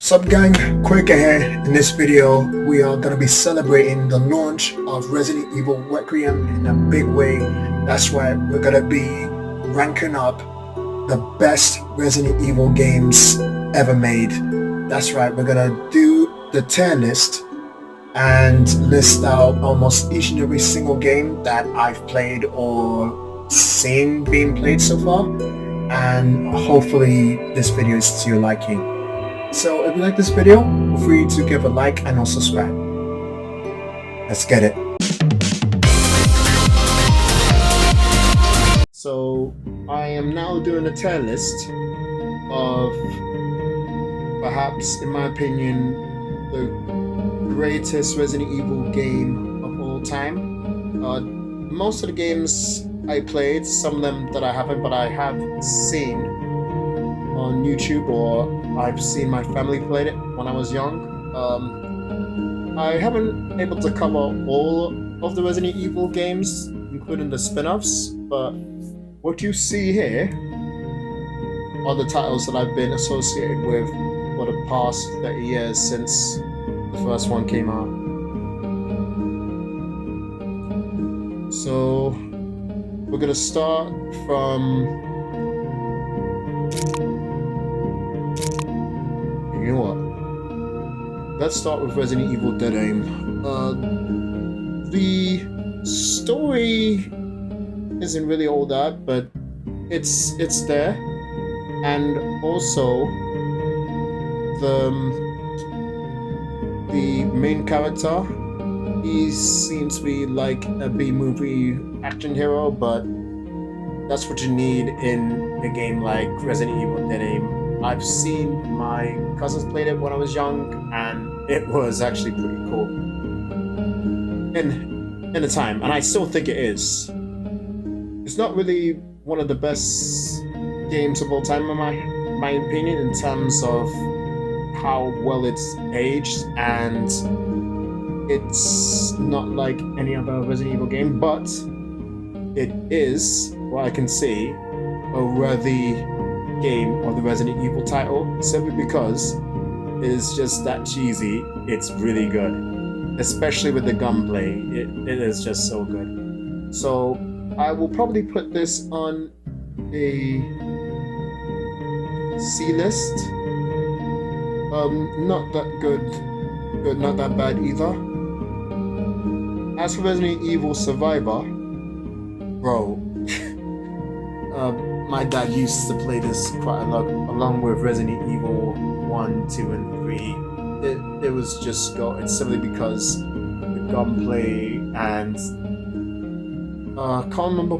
Sup gang, quick ahead. In this video, we are going to be celebrating the launch of Resident Evil Requiem in a big way. That's right, we're going to be ranking up the best Resident Evil games ever made. That's right, we're going to do the tier list and list out almost each and every single game that I've played or seen being played so far. And hopefully this video is to your liking. So if you like this video, feel free to give a like and also subscribe. Let's get it. So I am now doing a tier list of perhaps, in my opinion, the greatest Resident Evil game of all time. Most of the games I played, some of them that I haven't, but I have seen on YouTube, or I've seen my family played it when I was young. I haven't been able to cover all of the Resident Evil games, including the spin-offs, but what you see here are the titles that I've been associated with for the past 30 years since the first one came out. So we're gonna start from, you know what? Let's start with Resident Evil Dead Aim. The story isn't really all that, but it's there, and also the main character, he seems to be like a B-movie action hero, but that's what you need in a game like Resident Evil Dead Aim. I've seen my cousins played it when I was young, and it was actually pretty cool in the time, and I still think it is. It's not really one of the best games of all time in my opinion, in terms of how well it's aged, and it's not like any other Resident Evil game, but it is, what I can see, a worthy game of the Resident Evil title, simply because it is just that cheesy. It's really good, especially with the gunplay. It is just so good. So I will probably put this on a C list. Not that good, not that bad either. As for Resident Evil Survivor, bro, my dad used to play this quite a lot, along with Resident Evil 1, 2, and 3. It was just it's simply because the gunplay, and I can't remember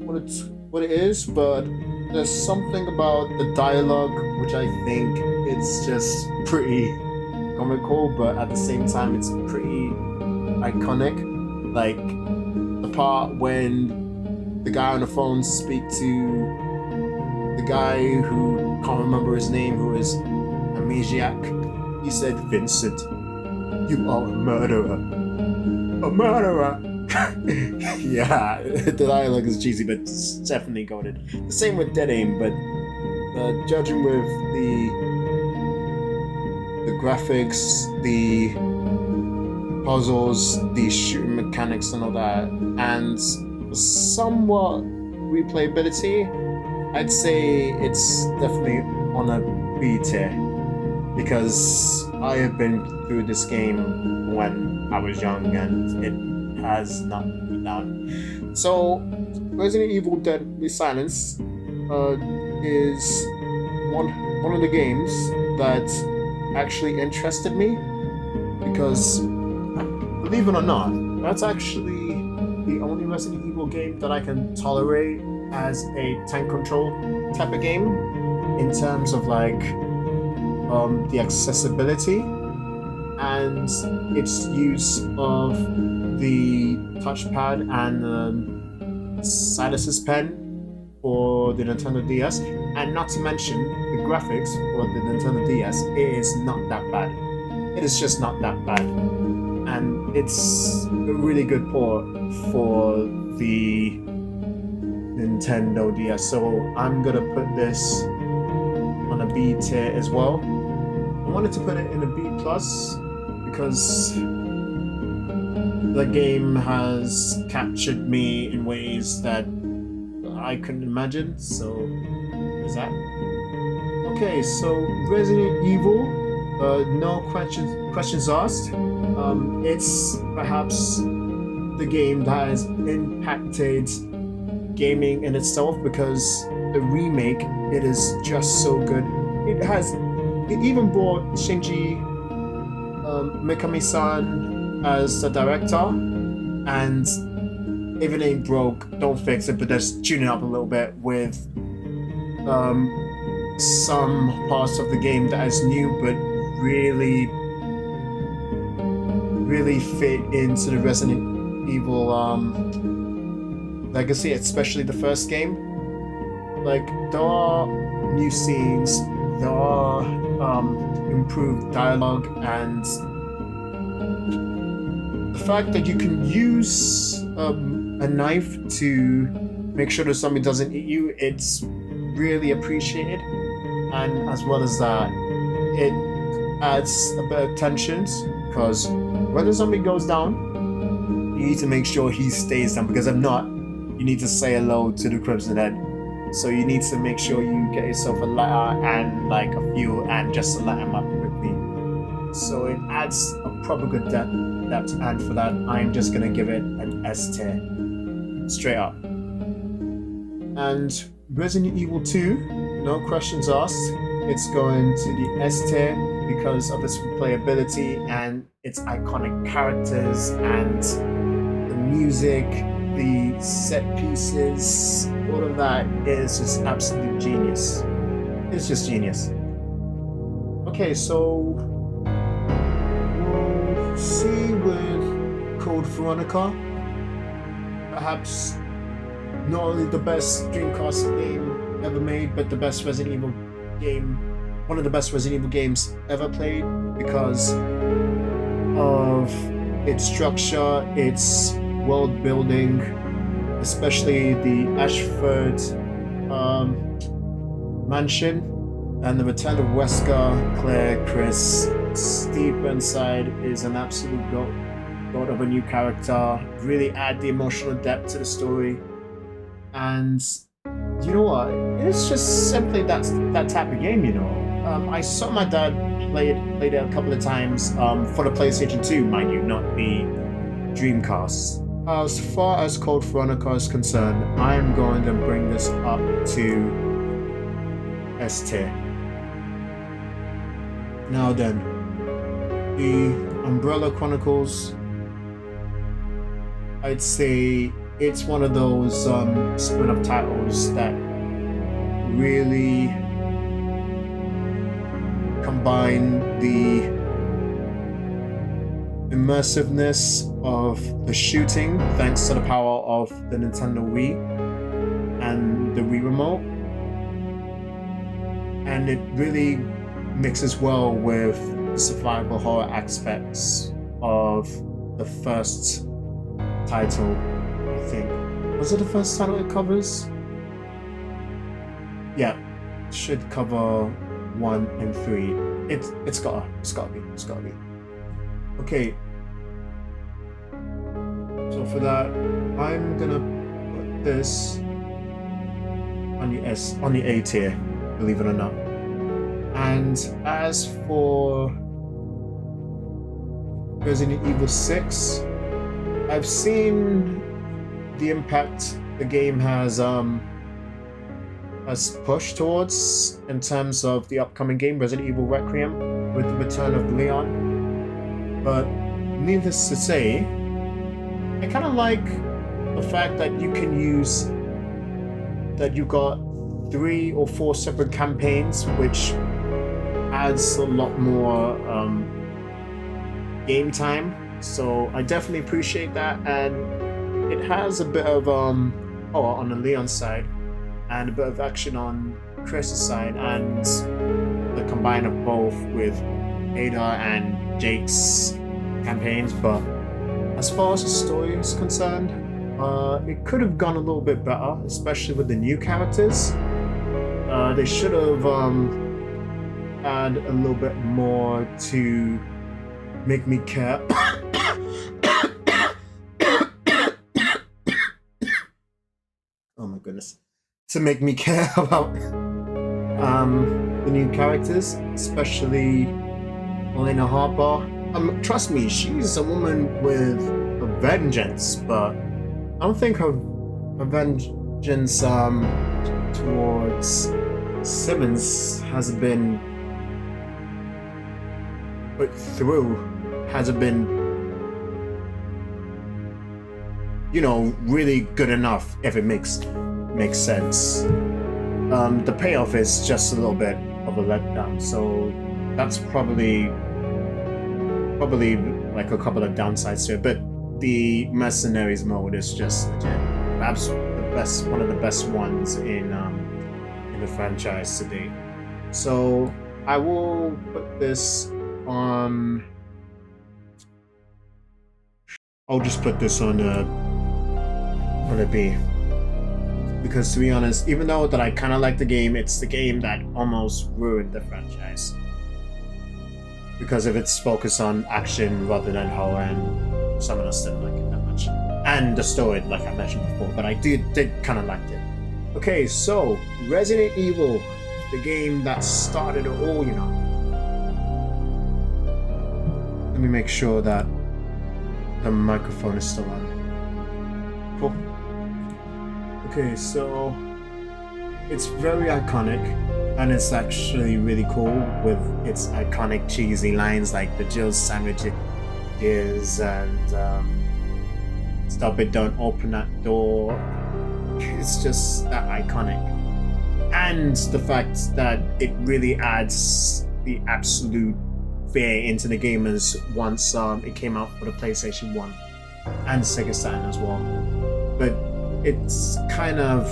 what it is, but there's something about the dialogue which I think it's just pretty comical, but at the same time it's pretty iconic. Like the part when the guy on the phone speak to the guy who can't remember his name, who is amnesiac. He said, "Vincent, you are a murderer. A murderer." Yeah, the dialogue is cheesy, but it's definitely goated. The same with Dead Aim, but judging with the graphics, the puzzles, the shooting mechanics and all that, and somewhat replayability, I'd say it's definitely on a B tier, because I have been through this game when I was young and it has not been down. So Resident Evil Deadly Silence is one of the games that actually interested me, because believe it or not, that's actually the only Resident Evil game that I can tolerate as a tank control type of game, in terms of like the accessibility and its use of the touchpad and stylus pen for the Nintendo DS, and not to mention the graphics for the Nintendo DS. It is not that bad. It is just not that bad, and it's a really good port for the Nintendo DS. So I'm gonna put this on a B tier as well. I wanted to put it in a B plus because the game has captured me in ways that I couldn't imagine. So there's that. Okay, so Resident Evil, no questions asked. It's perhaps the game that has impacted gaming in itself because the remake, it is just so good. It even brought Shinji Mikami-san as the director, and if it ain't broke, don't fix it, but just tune it up a little bit with some parts of the game that is new but really fit into the Resident Evil legacy, especially the first game. Like, there are new scenes, there are improved dialogue, and the fact that you can use a knife to make sure the zombie doesn't eat you, it's really appreciated. And as well as that, it adds a bit of tension because when the zombie goes down, you need to make sure he stays down, because if not, you need to say hello to the Crimson Head. So you need to make sure you get yourself a lighter and like a fuel and just to light him up quickly. So it adds a proper good depth, and for that, I'm just gonna give it an S tier, straight up. And Resident Evil 2, no questions asked, it's going to the S tier because of its replayability and its iconic characters and the music, the set pieces, all of that is just absolute genius. It's just genius. Okay, so we'll see with Code Veronica. Perhaps not only the best Dreamcast game ever made, but the best Resident Evil game, one of the best Resident Evil games ever played, because of its structure, its world building, especially the Ashford mansion, and the return of Wesker, Claire, Chris. Steve Burnside is an absolute god of a new character, really add the emotional depth to the story. And you know what? It's just simply that type of game, you know. I saw my dad play it a couple of times for the PlayStation 2, mind you, not the Dreamcast. As far as Code Veronica is concerned, I'm going to bring this up to S tier. Now then, the Umbrella Chronicles, I'd say it's one of those spin-off titles that really combine the immersiveness of the shooting thanks to the power of the Nintendo Wii and the Wii Remote, and it really mixes well with the survival horror aspects of the first title. I think, was it the first title it covers? Yeah, it should cover 1 and 3. It's gotta be. Okay. So for that, I'm gonna put this on the A tier, believe it or not. And as for Resident Evil 6, I've seen the impact the game has pushed towards in terms of the upcoming game, Resident Evil Requiem, with the return of Leon. But needless to say, I kind of like the fact that you can use that you got 3 or 4 separate campaigns, which adds a lot more game time. So I definitely appreciate that, and it has a bit of on the Leon side, and a bit of action on Chris's side, and the combine of both with Ada and Jake's campaigns. But as far as the story is concerned, it could have gone a little bit better, especially with the new characters. They should have add a little bit more to make me care. Oh my goodness. To make me care about the new characters, especially Elena Harper. Trust me, she's a woman with a vengeance, but I don't think her vengeance towards Simmons hasn't been put through, hasn't been, you know, really good enough, if it makes sense. The payoff is just a little bit of a letdown, so that's probably like a couple of downsides to it. But the mercenaries mode is just perhaps one of the best ones in the franchise today. So I will put this on. I'll just put this on a B. Because to be honest, even though that I kind of like the game, it's the game that almost ruined the franchise. Because of its focus on action rather than horror, and someone else didn't like it that much. And the story, like I mentioned before, but I did kind of like it. Okay, so Resident Evil, the game that started it all, you know. Let me make sure that the microphone is still on. Cool. Okay, so it's very iconic, and it's actually really cool with its iconic cheesy lines like the Jill sandwiches and stop it, don't open that door. It's just that iconic. And the fact that it really adds the absolute fear into the gamers once it came out for the PlayStation 1 and Sega Saturn as well. But it's kind of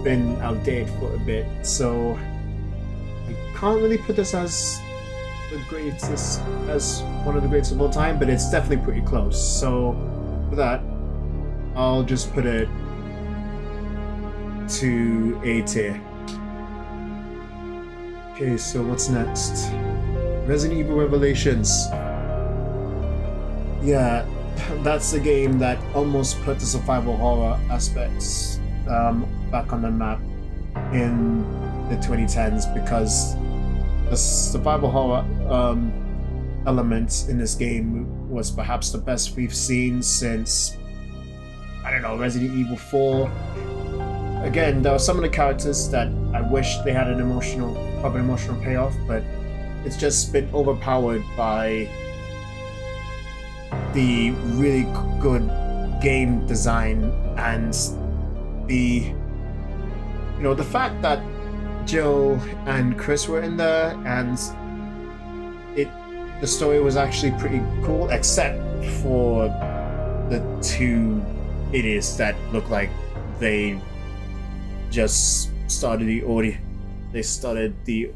been outdated for a bit, so I can't really put this as the greatest, as one of the greatest of all time, but it's definitely pretty close. So for that, I'll just put it to A tier. Okay, so what's next? Resident Evil Revelations. Yeah, that's the game that almost put the survival horror aspects back on the map in the 2010s, because the survival horror element in this game was perhaps the best we've seen since, I don't know, Resident Evil 4. Again, there were some of the characters that I wish they had an proper emotional payoff, but it's just been overpowered by the really good game design and the fact that Jill and Chris were in there, and the story was actually pretty cool, except for the two idiots that look like they just started the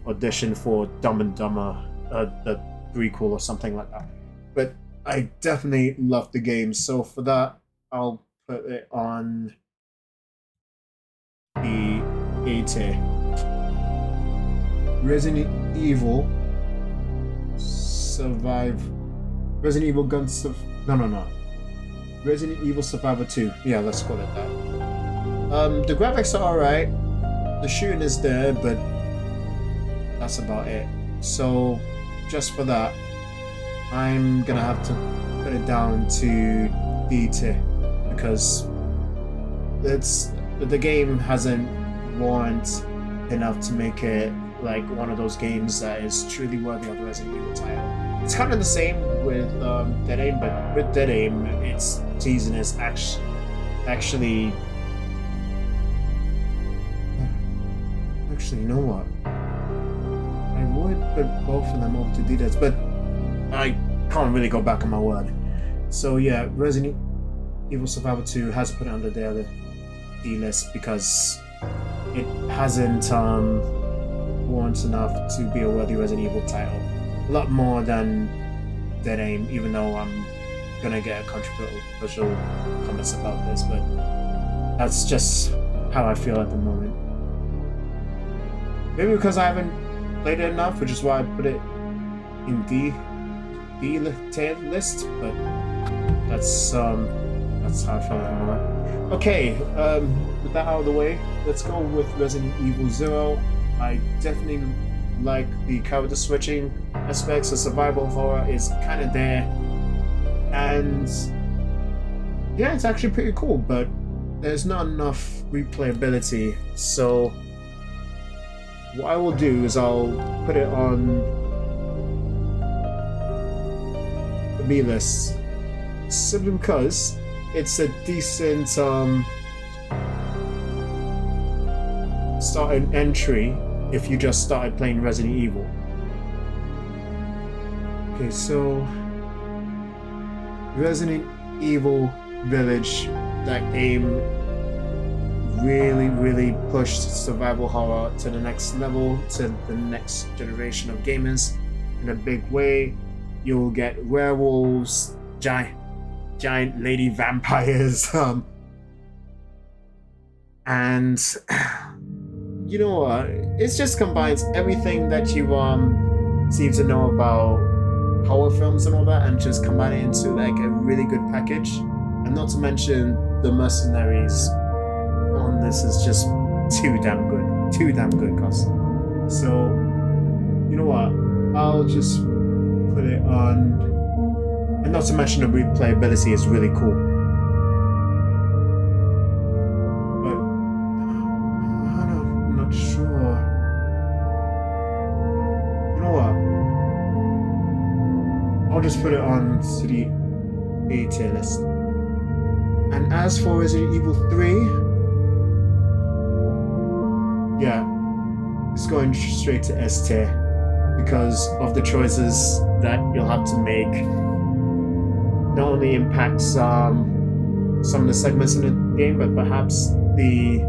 audition for Dumb and Dumber, the prequel or something like that. But I definitely loved the game, so for that, I'll put it on the A tier. Resident Evil Resident Evil Resident Evil Survivor 2. Yeah, let's call it that. The graphics are alright, the shooting is there, but that's about it. So just for that, I'm gonna have to put it down to D tier, because the game hasn't warrant enough to make it like one of those games that is truly worthy of a Resident Evil title. It's kind of the same with Dead Aim, but with Dead Aim, its cheesiness actually, you know what? I would put both of them over to D-Deads, but I can't really go back on my word. So yeah, Resident Evil Survivor 2 has to put it under the D list because it hasn't warrants enough to be a worthy Resident Evil title. A lot more than Dead Aim, even though I'm gonna get a controversial comments about this, but that's just how I feel at the moment. Maybe because I haven't played it enough, which is why I put it in D tier list. But that's how I felt about it. Okay, with that out of the way, let's go with Resident Evil 0. I definitely like the character switching aspects. The survival horror is kind of there, and yeah, it's actually pretty cool, but there's not enough replayability. So what I will do is I'll put it on the B list, simply because it's a decent starting entry if you just started playing Resident Evil. Okay, so Resident Evil Village, that game really pushed survival horror to the next level, to the next generation of gamers in a big way. You'll get werewolves, giant lady vampires, and you know what? It just combines everything that you seem to know about horror films and all that, and just combine it into like a really good package. And not to mention the mercenaries on this is just too damn good, cuz. So you know what? I'll just put it on. And not to mention the replayability is really cool. But I'm not sure. You know what? I'll just put it on to the A tier list. And as for Resident Evil 3, yeah, it's going straight to S tier because of the choices that you'll have to make. Not only impacts some of the segments in the game, but perhaps the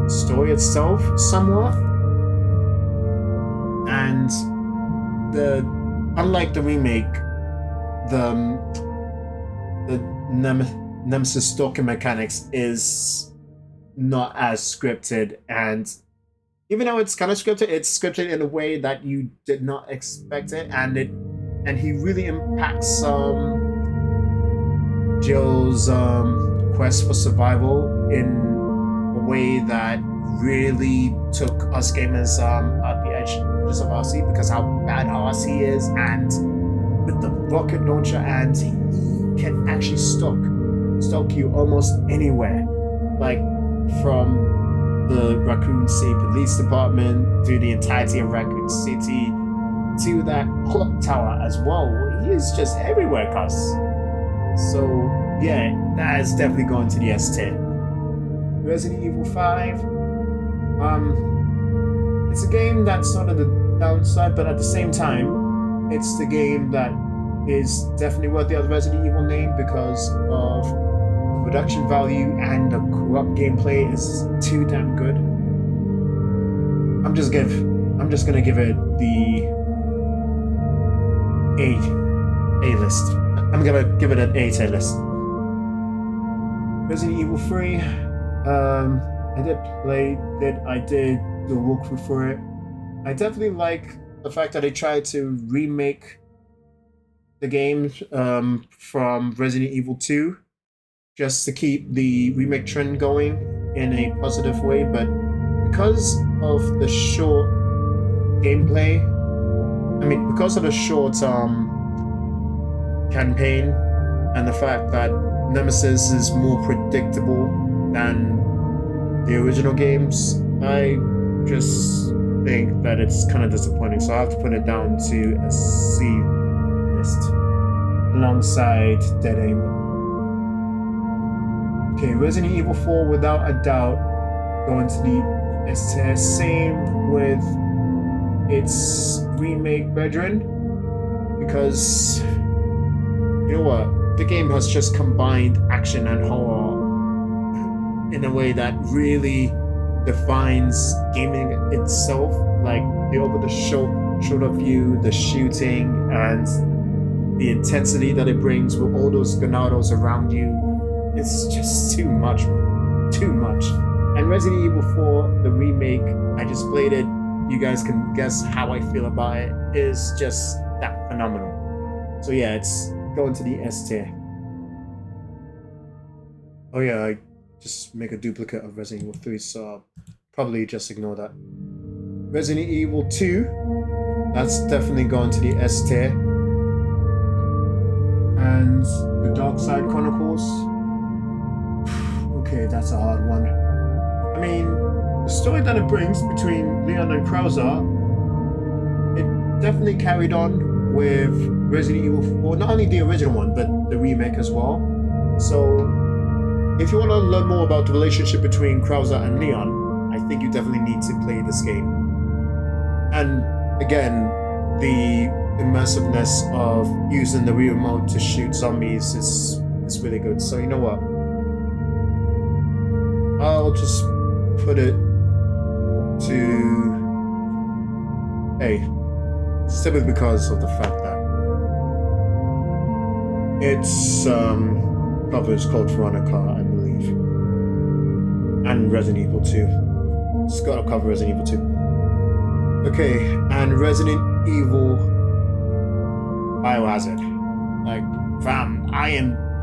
story itself somewhat. And unlike the remake, the Nemesis stalking mechanics is not as scripted, and even though it's kind of scripted, it's scripted in a way that you did not expect it, and he really impacts Jill's quest for survival in a way that really took us gamers at the edges of our seat, because how badass he is, and with the rocket launcher, and he can actually stalk you almost anywhere, like from the Raccoon City Police Department to the entirety of Raccoon City to that clock tower as well. He is just everywhere, cuz. So yeah, that is definitely going to the S tier. Resident Evil 5. It's a game that's sort of the downside, but at the same time, it's the game that is definitely worthy of the Resident Evil name because of the production value, and the corrupt gameplay is too damn good. I'm just gonna give it the A list. I'm gonna give it an A tier list. Resident Evil 3. I did play it. I did the walkthrough for it. I definitely like the fact that they tried to remake the game from Resident Evil 2, just to keep the remake trend going in a positive way. But because of the short gameplay, because of the short campaign, and the fact that Nemesis is more predictable than the original games, I just think that it's kind of disappointing. So I have to put it down to a C list alongside Dead Aim. Okay, Resident Evil 4, without a doubt, going to the S tier. Same with its remake brethren, because you know what? The game has just combined action and horror in a way that really defines gaming itself. Like the over-the-shoulder view, the shooting, and the intensity that it brings with all those Ganados around you. It's just too much, man. Too much. And Resident Evil 4, the remake, I just played it. You guys can guess how I feel about it. It's just that phenomenal. So yeah, it's going to the S tier. Oh yeah, I just make a duplicate of Resident Evil 3, so I'll probably just ignore that. Resident Evil 2, that's definitely going to the S tier. And the Dark Side Chronicles. Okay, that's a hard one. I mean, the story that it brings between Leon and Krauser, it definitely carried on with Resident Evil 4, not only the original one, but the remake as well. So, if you want to learn more about the relationship between Krauser and Leon, I think you definitely need to play this game. And again, the immersiveness of using the Wii remote to shoot zombies is really good. So you know what? I'll just put it to A, simply because of the fact that it's covers Code Veronica, I believe, and Resident Evil 2. It's got to cover Resident Evil 2. Okay, and Resident Evil Biohazard. Like, fam,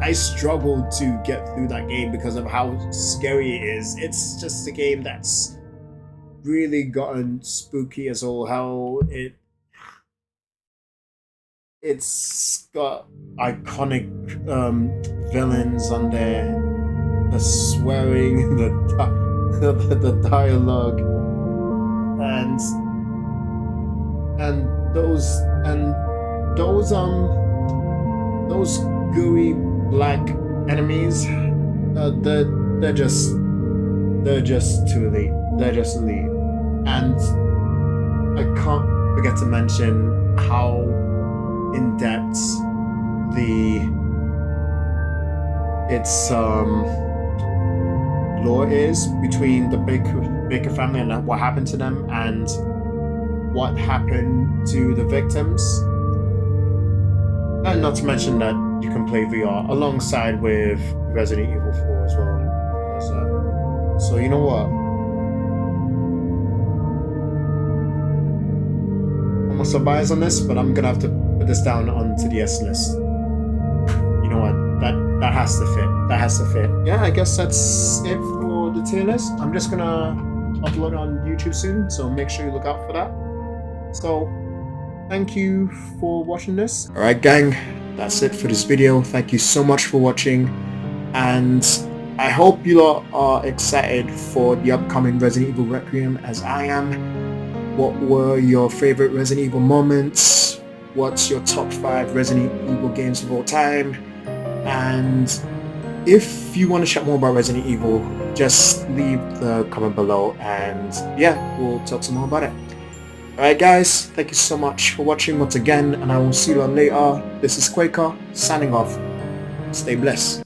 I struggled to get through that game because of how scary it is. It's just a game that's really gotten spooky as well. How it's got iconic villains on there, the swearing, the dialogue, and those gooey black enemies, they're just too elite. They're just elite, and I can't forget to mention how in depth its lore is between the Baker family and what happened to them and what happened to the victims. And not to mention that you can play VR alongside with Resident Evil 4 as well. So you know what? I'm so biased on this, but I'm gonna have to put this down onto the S list. You know what? That has to fit. That has to fit. Yeah, I guess that's it for the tier list. I'm just gonna upload it on YouTube soon, so make sure you look out for that. So, thank you for watching this. Alright gang, that's it for this video. Thank you so much for watching, and I hope you lot are excited for the upcoming Resident Evil Requiem as I am. What were your favorite Resident Evil moments? What's your top 5 Resident Evil games of all time? And if you want to chat more about Resident Evil, just leave the comment below, and yeah, we'll talk some more about it. Alright guys, thank you so much for watching once again, and I will see you all later. This is Quaker, signing off. Stay blessed.